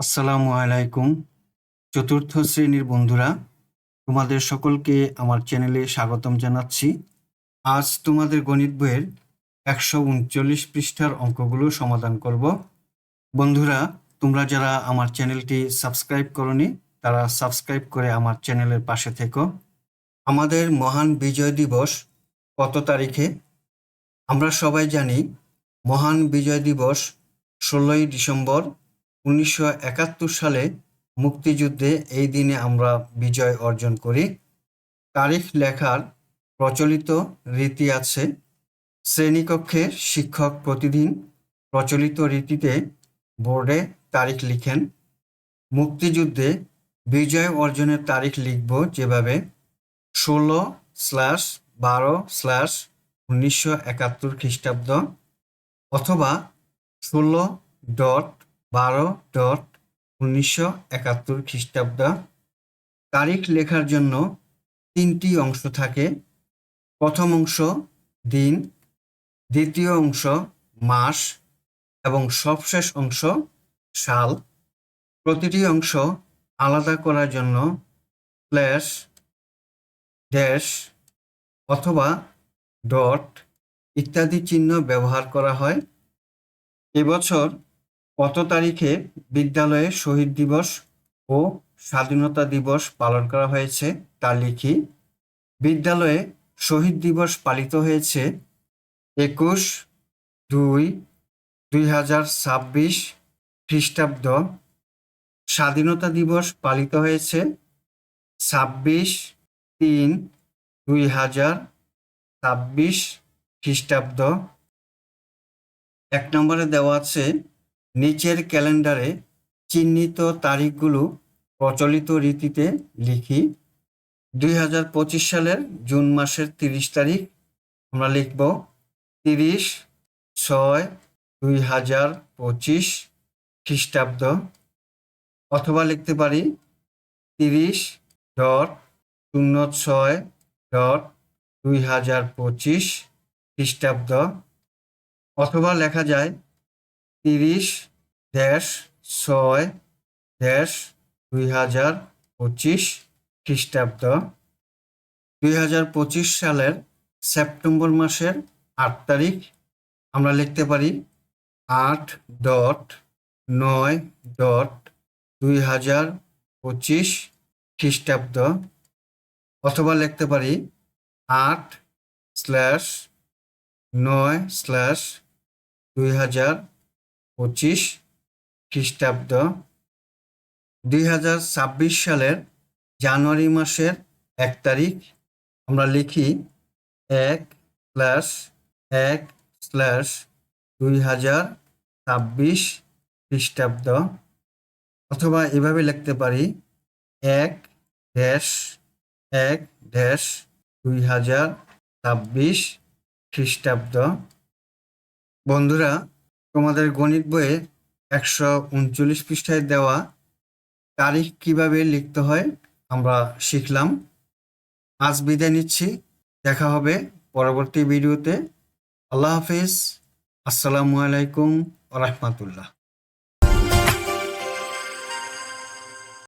আসসালামু আলাইকুম। চতুর্থ শ্রেণীর বন্ধুরা, তোমাদের সকলকে আমার চ্যানেলে স্বাগতম জানাচ্ছি। আজ তোমাদের গণিত বইয়ের 139 পৃষ্ঠার অঙ্কগুলো সমাধান করব। বন্ধুরা, তোমরা যারা আমার চ্যানেলটি সাবস্ক্রাইব করনি, তারা সাবস্ক্রাইব করে আমার চ্যানেলের পাশে থেকো। আমাদের মহান বিজয় দিবস কত তারিখে? আমরা সবাই জানি মহান বিজয় দিবস 16ই ডিসেম্বর 1971 সালে মুক্তিযুদ্ধে এই দিনে আমরা বিজয় অর্জন করি। তারিখ লেখার প্রচলিত রীতি আছে। শ্রেণীকক্ষে শিক্ষক প্রতিদিন প্রচলিত রীতিতে বোর্ডে তারিখ লিখেন। মুক্তিযুদ্ধে বিজয় অর্জনের তারিখ লিখব যেভাবে 16/12/1971 খ্রিস্টাব্দ অথবা 16.12.1971 খ্রিস্টাব্দ। তারিখ লেখার জন্য 3টি অংশ থাকে। প্রথম অংশ দিন, দ্বিতীয় অংশ মাস এবং সবশেষ অংশ সাল। প্রতিটি অংশ আলাদা করার জন্য স্ল্যাশ, ড্যাশ অথবা ডট ইত্যাদি চিহ্ন ব্যবহার করা হয়। এবছর কত তারিখে বিদ্যালয়ে শহীদ দিবস ও স্বাধীনতা দিবস পালন করা হয়েছে তা লিখি। বিদ্যালয়ে শহীদ দিবস পালিত হয়েছে 21/2/2026 খ্রিস্টাব্দ। স্বাধীনতা দিবস পালিত হয়েছে 26/3/2026 খ্রিস্টাব্দ। 1 নম্বরে দেওয়া আছে নিচের ক্যালেন্ডারে চিহ্নিত তারিখগুলো প্রচলিত রীতিতে লিখি। 2025 সালের জুন মাসের 30 তারিখ আমরা লিখব 30/6/2025 খ্রিস্টাব্দ অথবা লিখতে পারি 30.06.2025 খ্রিস্টাব্দ অথবা লেখা যায় 30-6-2025 খ্রিস্টাব্দ। 2025 সালের সেপ্টেম্বর মাসের 8 তারিখ আমরা লিখতে পারি 8.9.2025 খ্রিস্টাব্দ অথবা লিখতে পারি 8/9/2025 খ্রিস্টাব্দ। 2026 সালের জানুয়ারি মাসের 1 তারিখ আমরা লিখি 1/1/2026 খ্রিস্টাব্দ অথবা এভাবে লিখতে পারি 1-1-2026 খ্রিস্টাব্দ। বন্ধুরা, তোমাদের গণিত বইয়ে 139 পৃষ্ঠায় দেওয়া তারিখ কিভাবে লিখতে হয় আমরা শিখলাম। আজ বিদায় নিচ্ছি। দেখা হবে পরবর্তী ভিডিওতে। আল্লাহ হাফিজ। আসসালামু আলাইকুম ওয়া রাহমাতুল্লাহ।